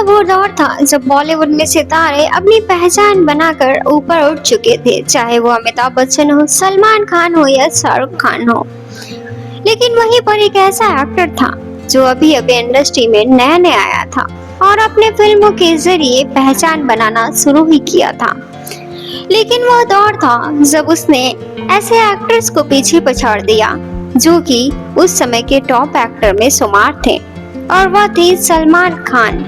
तो वो दौर था जब बॉलीवुड में सितारे अपनी पहचान बनाकर ऊपर उठ चुके थे, चाहे वो अमिताभ बच्चन हो, सलमान खान हो या शाहरुख खान हो। लेकिन वहीं पर एक ऐसा एक्टर था जो अभी अभी इंडस्ट्री में नया नया आया था और अपने फिल्मों के जरिए पहचान बनाना शुरू ही किया था। लेकिन वह दौर था जब उसने ऐसे एक्टर्स को पीछे पछाड़ दिया जो कि उस समय के टॉप एक्टर में शुमार थे, और वह थे सलमान खान,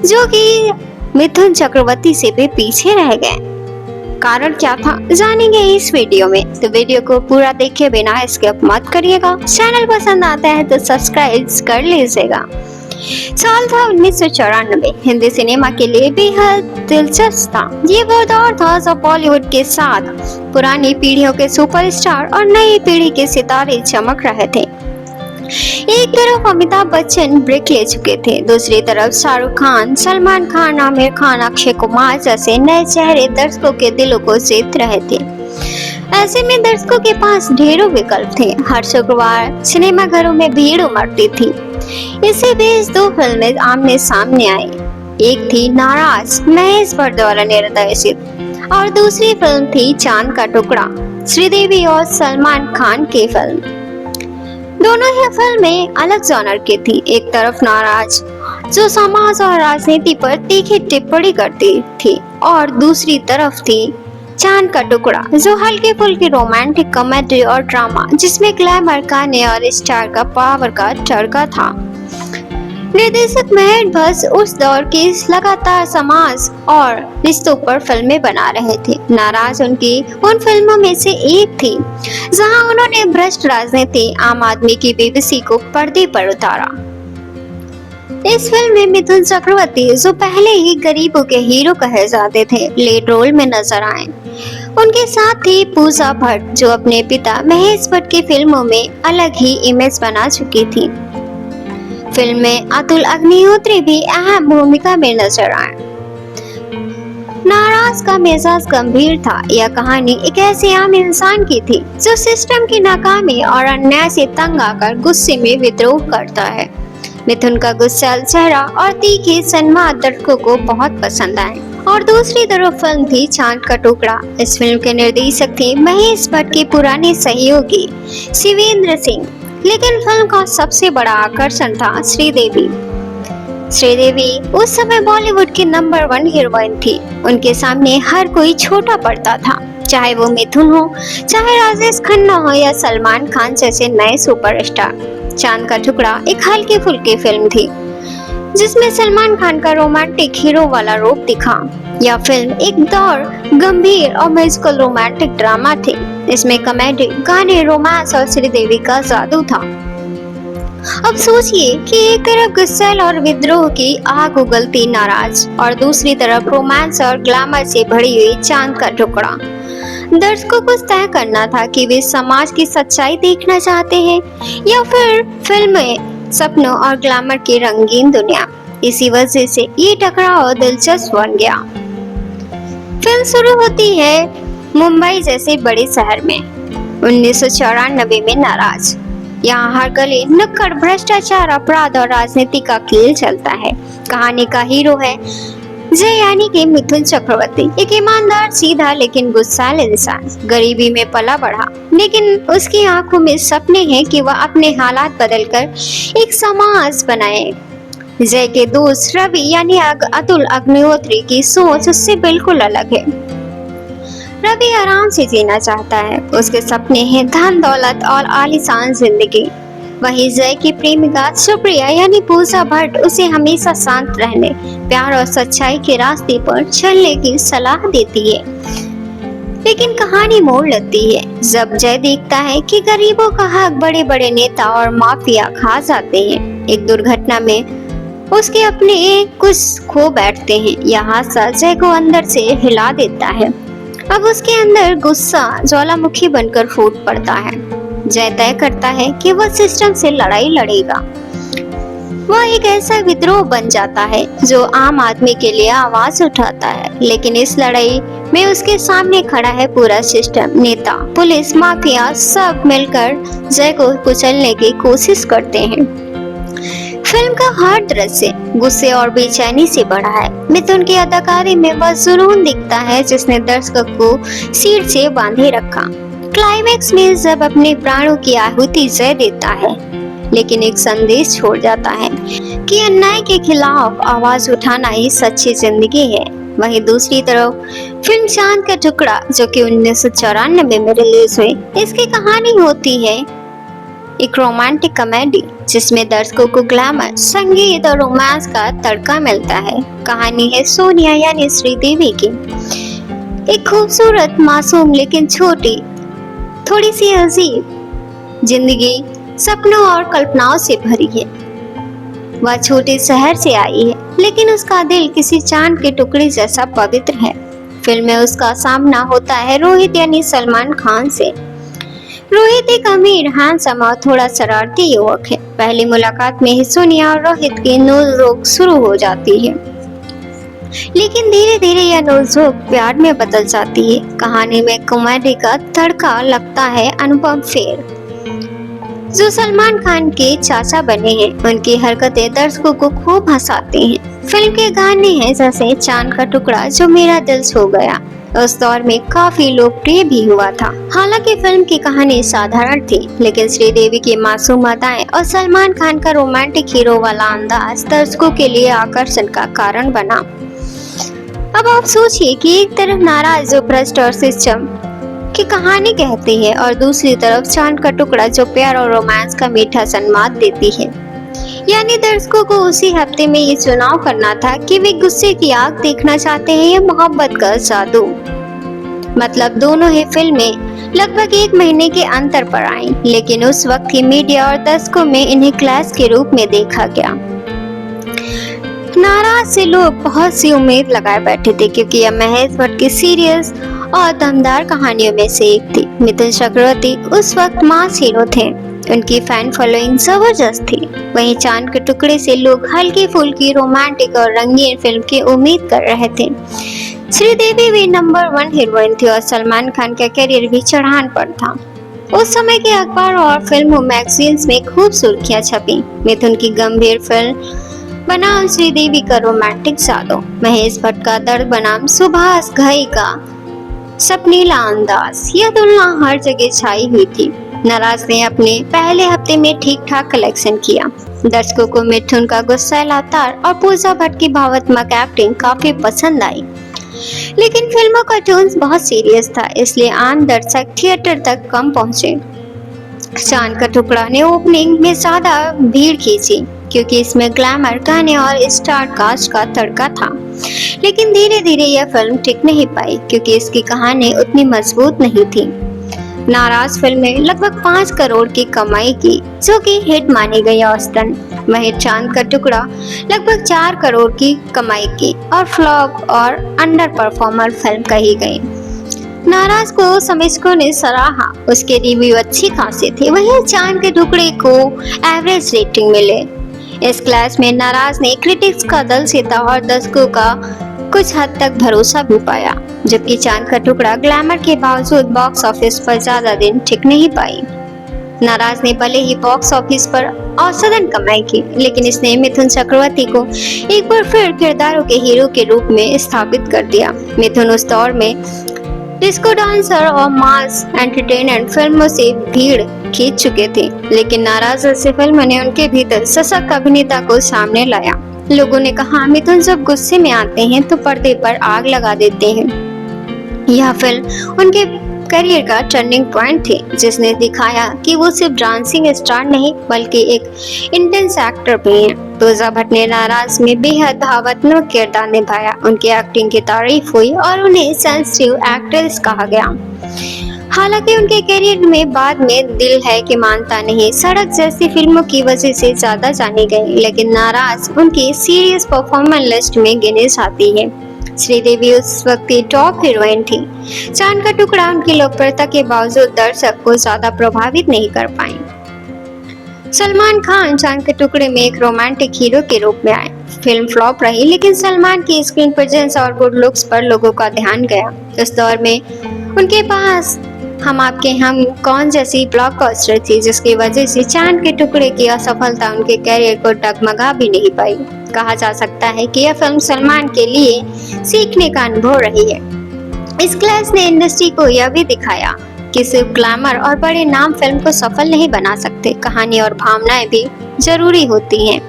जो कि मिथुन चक्रवर्ती से भी पीछे रह गए। कारण क्या था जानेंगे इस वीडियो में, तो वीडियो को पूरा देखे बिना स्किप मत करिएगा। चैनल पसंद आता है तो सब्सक्राइब कर लीजिएगा। साल था 1994। हिंदी सिनेमा के लिए बेहद दिलचस्प था। ये वो दौर था जब बॉलीवुड के साथ पुरानी पीढ़ियों के सुपरस्टार और नई पीढ़ी के सितारे चमक रहे थे। एक तरफ अमिताभ बच्चन ब्रेक ले चुके थे, दूसरी तरफ शाहरुख खान, सलमान खान, आमिर खान, अक्षय कुमार जैसे नए चेहरे दर्शकों के दिलों को जीत रहे थे। ऐसे में दर्शकों के पास ढेरों विकल्प थे। हर शुक्रवार सिनेमा घरों में भीड़ उमड़ती थी। इसी बीच दो फिल्में आमने सामने आई। एक थी नाराज, महेश भट्ट द्वारा निर्देशित, और दूसरी फिल्म थी चांद का टुकड़ा, श्रीदेवी और सलमान खान की फिल्म। दोनों ही फिल्में अलग जॉनर की थी। एक तरफ नाराज, जो समाज और राजनीति पर तीखी टिप्पणी करती थी, और दूसरी तरफ थी चांद का टुकड़ा, जो हल्के फुल्के रोमांटिक कॉमेडी और ड्रामा, जिसमें ग्लैमर, गाने और स्टार का पावर का तड़का था। निर्देशक महेश भट्ट उस दौर की लगातार समाज और रिश्तों पर फिल्में बना रहे थे। नाराज उनकी उन फिल्मों में से एक थी जहां उन्होंने भ्रष्ट राजनीति, आम आदमी की बेबसी को पर्दे पर उतारा। इस फिल्म में मिथुन चक्रवर्ती, जो पहले ही गरीबों के हीरो कहे जाते थे, लीड रोल में नजर आए। उनके साथ थी पूजा भट्ट, जो अपने पिता महेश भट्ट की फिल्मों में अलग ही इमेज बना चुकी थी। फिल्म में अतुल अग्निहोत्री भी अहम भूमिका में नजर आए। नाराज का मिजाज गंभीर था। यह कहानी एक ऐसे आम इंसान की थी जो सिस्टम की नाकामी और अन्याय से तंग आकर गुस्से में विद्रोह करता है। मिथुन का गुस्सैल चेहरा और तीखे संवाद दर्शकों को बहुत पसंद आए। और दूसरी तरफ फिल्म थी चांद का टुकड़ा। इस फिल्म के निर्देशक थे महेश भट्ट के पुराने सहयोगी शिवेंद्र सिंह। लेकिन फिल्म का सबसे बड़ा आकर्षण था श्रीदेवी। श्रीदेवी उस समय बॉलीवुड की नंबर 1 हीरोइन थी। उनके सामने हर कोई छोटा पड़ता था, चाहे वो मिथुन हो, चाहे राजेश खन्ना हो या सलमान खान जैसे नए सुपरस्टार। चांद का टुकड़ा एक हल्की फुल्की फिल्म थी जिसमें सलमान खान का रोमांटिक हीरो वाला रूप दिखा। यह फिल्म एक दौर गंभीर और म्यूजिकल रोमांटिक ड्रामा थी। इसमें कॉमेडी, गाने, रोमांस और श्रीदेवी का जादू था। अब सोचिए कि एक तरफ गुस्सैल और विद्रोह की आग उगलती नाराज, और दूसरी तरफ रोमांस और ग्लैमर से भरी हुई चांद का टुकड़ा। दर्शकों को तय करना था कि वे समाज की सच्चाई देखना चाहते हैं या फिर फिल्म में सपनों और ग्लैमर की रंगीन दुनिया। इसी वजह से ये टकराव दिलचस्प बन गया। फिल्म शुरू होती है मुंबई जैसे बड़े शहर में 1994 में नाराज। यहाँ हर गली नुक्कड़ भ्रष्टाचार, अपराध और राजनीति का खेल चलता है। कहानी का हीरो है जय, यानी कि मिथुन चक्रवर्ती, एक ईमानदार, सीधा लेकिन गुस्सैल इंसान। गरीबी में पला बढ़ा, लेकिन उसकी आंखों में सपने हैं कि वह अपने हालात बदलकर एक समाज बनाए। जय के दोस्त रवि यानी अतुल अग्निहोत्री की सोच उससे बिल्कुल अलग है। रवि आराम से जीना चाहता है। उसके सपने हैं धन दौलत और आलीशान जिंदगी। वहीं जय की प्रेमिका सुप्रिया यानी पूजा भट्ट उसे हमेशा शांत रहने, प्यार और सच्चाई के रास्ते पर चलने की सलाह देती है। लेकिन कहानी मोड़ लेती है जब जय देखता है कि गरीबों का हक बड़े बड़े नेता और माफिया खा जाते हैं। एक दुर्घटना में उसके अपने कुछ खो बैठते हैं। यह हादसा जय को अंदर से हिला देता है। अब उसके अंदर गुस्सा ज्वालामुखी बनकर फूट पड़ता है। जय तय करता है कि वह सिस्टम से लड़ाई लड़ेगा। वह एक ऐसा विद्रोह बन जाता है जो आम आदमी के लिए आवाज उठाता है। लेकिन इस लड़ाई में उसके सामने खड़ा है पूरा सिस्टम। नेता, पुलिस, माफिया सब मिलकर जय को कुचलने की कोशिश करते हैं। फिल्म का हर दृश्य गुस्से और बेचैनी से भरा है। मिथुन की अदाकारी में वह जुनून दिखता है जिसने दर्शक को सीट से बांधे रखा। क्लाइमेक्स में जब अपने प्राणों की आहुति दे देता है, लेकिन एक संदेश छोड़ जाता है कि अन्याय के खिलाफ आवाज उठाना ही सच्ची जिंदगी है। वहीं दूसरी तरफ फिल्म चांद का टुकड़ा, जो कि 1994 में रिलीज हुई, इसकी कहानी होती है एक रोमांटिक कॉमेडी जिसमें दर्शकों को ग्लैमर, संगीत और रोमांस का तड़का मिलता है। कहानी है सोनिया यानी श्रीदेवी की, एक खूबसूरत, मासूम लेकिन छोटी, थोड़ी सी अजीब जिंदगी सपनों और कल्पनाओं से भरी है। वह छोटे शहर से आई है, लेकिन उसका दिल किसी चांद के टुकड़े जैसा पवित्र है। फिल्म में उसका सामना होता है रोहित यानी सलमान खान से। रोहित एक अमीर, हैंडसम और थोड़ा शरारती युवक है। पहली मुलाकात में ही सोनिया और रोहित की नोक-झोंक शुरू हो जाती है, लेकिन धीरे धीरे यह नोक-झोंक प्यार में बदल जाती है। कहानी में कॉमेडी का तड़का लगता है अनुपम खेर, जो सलमान खान के चाचा बने हैं। उनकी हरकतें दर्शकों को खूब हंसाती हैं। फिल्म के गाने हैं जैसे चांद का टुकड़ा, जो मेरा दिल छू गया, उस दौर में काफी लोकप्रिय भी हुआ था। हालांकि फिल्म की कहानी साधारण थी, लेकिन श्रीदेवी की मासूम अदाएं और सलमान खान का रोमांटिक हीरो वाला अंदाज दर्शकों के लिए आकर्षण का कारण बना। अब आप सोचिए कि एक तरफ नाराज जो भ्रष्ट और सिस्टम की कहानी कहती है, और दूसरी तरफ चांद का टुकड़ा जो प्यार और रोमांस का मीठा संवाद देती है। यानी दर्शकों को उसी हफ्ते में ये चुनाव करना था कि वे गुस्से की आग देखना चाहते हैं या मोहब्बत का जादू। मतलब दोनों ही फिल्में लगभग एक महीने के अंतर पर आई, लेकिन उस वक्त की मीडिया और दर्शकों में इन्हें क्लैश के रूप में देखा गया। नाराज से लोग बहुत सी उम्मीद लगाए बैठे थे, क्योंकि यह महेश भट्ट की सीरियस और दमदार कहानियों में से एक थी। मिथुन चक्रवर्ती उस वक्त मास हीरो थे, उनकी फैन फॉलोइंग जबरदस्त थी। वहीं चांद के टुकड़े से लोग हल्की फुल्की रोमांटिक और रंगीन फिल्म की उम्मीद कर रहे थे। श्रीदेवी भी नंबर 1 हीरोइन थी और सलमान खान का करियर भी चढ़ान पर था। उस समय के अखबार और फिल्म मैगजीन्स में खूब सुर्खियां छपी। मिथुन की गंभीर फिल्म बनाम श्रीदेवी का रोमांटिक जादू, महेश भट्ट का दर्द बनाम सुभाष घई का सपनीला अंदाज, यह तुलना हर जगह छाई हुई थी। नाराज ने अपने पहले हफ्ते में ठीक ठाक कलेक्शन किया। दर्शकों को मिथुन का गुस्सैला तार और पूजा भट्ट की भावात्मक एक्टिंग काफी पसंद आई, लेकिन फिल्मों का टोन बहुत सीरियस था, इसलिए आम दर्शक थिएटर तक कम पहुंचे। चांद का टुकड़ा ने ओपनिंग में ज्यादा भीड़ खींची, क्योंकि इसमें ग्लैमर, गाने और स्टार कास्ट का तड़का था। लेकिन धीरे धीरे यह फिल्म टिक नहीं पाई, क्योंकि इसकी कहानी उतनी मजबूत नहीं थी। नाराज फिल्म ने लगभग 5 करोड़ की कमाई की, जो कि हिट मानी गई औसतन। वहीं चांद का टुकड़ा लगभग 4 करोड़ की कमाई की और फ्लॉप और अंडर परफॉर्मर फिल्म कही गई। नाराज को समीक्षकों ने सराहा, उसके रिव्यू अच्छी खासी थे। वहीं चांद के टुकड़े को एवरेज रेटिंग मिले। इस क्लास में नाराज ने क्रिटिक्स का दल जीता और दर्शकों का कुछ हद तक भरोसा भी पाया, जबकि चांद का टुकड़ा ग्लैमर के बावजूद बॉक्स ऑफिस पर ज्यादा दिन टिक नहीं पाई। नाराज ने भले ही बॉक्स ऑफिस पर औसतन कमाई की, लेकिन इसने मिथुन चक्रवर्ती को एक बार फिर किरदारों के हीरो के रूप में स्थापित कर दिया। मिथुन उस दौर में डिस्को डांसर और मास एंटरटेनर फिल्मों से भीड़ खींच चुके थे, लेकिन नाराज जैसी फिल्म ने उनके भीतर सशक्त अभिनेता को सामने लाया। लोगों ने कहा, मिथुन जब गुस्से में आते हैं तो पर्दे पर आग लगा देते हैं। यह फिल्म उनके करियर का टर्निंग पॉइंट थी, जिसने दिखाया कि वो सिर्फ डांसिंग स्टार नहीं बल्कि एक इंटेंस एक्टर भी हैं। पूजा भट्ट ने नाराज में बेहद भावात्मक किरदार निभाया। उनकी एक्टिंग की तारीफ हुई और उन्हें सेंसिटिव एक्ट्रेस कहा गया। हालांकि उनके करियर में बाद में दिल है कि मानता नहीं, सड़क जैसी फिल्मों की वजह से ज्यादा जानी गई, लेकिन नाराज उनकी सीरियस परफॉर्मेंस लिस्ट में गिने जाती है। श्रीदेवी उस वक्त की टॉप हीरोइन थी। चांद का टुकड़ा उनकी लोकप्रियता के बावजूद दर्शक को ज्यादा प्रभावित नहीं कर पाई। सलमान खान चांद के टुकड़े में एक रोमांटिक हीरो के रूप में आए। फिल्म फ्लॉप रही, लेकिन सलमान की स्क्रीन प्रेजेंस और गुड लुक्स पर लोगों का ध्यान गया। इस दौर में उनके पास हम आपके हम कौन जैसी ब्लॉकबस्टर थी जिसकी वजह से चांद के टुकड़े की असफलता उनके कैरियर को डगमगा भी नहीं पाई। कहा जा सकता है कि यह फिल्म सलमान के लिए सीखने का अनुभव रही है। इस क्लास ने इंडस्ट्री को यह भी दिखाया कि सिर्फ ग्लैमर और बड़े नाम फिल्म को सफल नहीं बना सकते, कहानी और भावनाएं भी जरूरी होती हैं।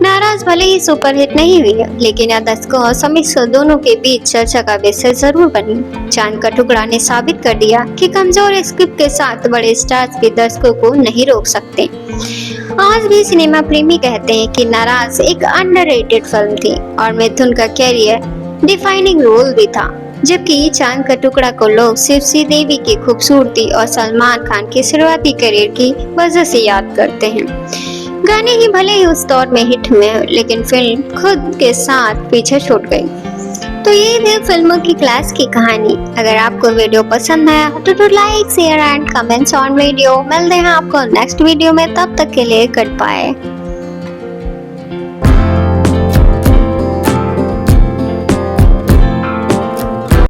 नाराज भले ही सुपरहिट नहीं हुई लेकिन यह दर्शकों और समीक्षकों दोनों के बीच चर्चा का विषय जरूर बनी। चांद का टुकड़ा ने साबित कर दिया कि कमजोर स्क्रिप्ट के साथ बड़े स्टार्स भी दर्शकों को नहीं रोक सकते। आज भी सिनेमा प्रेमी कहते हैं कि नाराज एक अंडररेटेड फिल्म थी और मिथुन का कैरियर डिफाइनिंग रोल भी था, जबकि चांद का टुकड़ा को लोग सिर्फ श्रीदेवी की खूबसूरती और सलमान खान के शुरुआती करियर की वजह से याद करते हैं। गाने ही भले ही उस दौर में हिट हुए लेकिन फिल्म खुद के साथ पीछे छूट गई। तो ये थी फिल्मों की क्लास की कहानी। अगर आपको वीडियो पसंद आया तो like share and comments on video. मिलते हैं आपको नेक्स्ट वीडियो में, तब तक के लिए गुड बाय।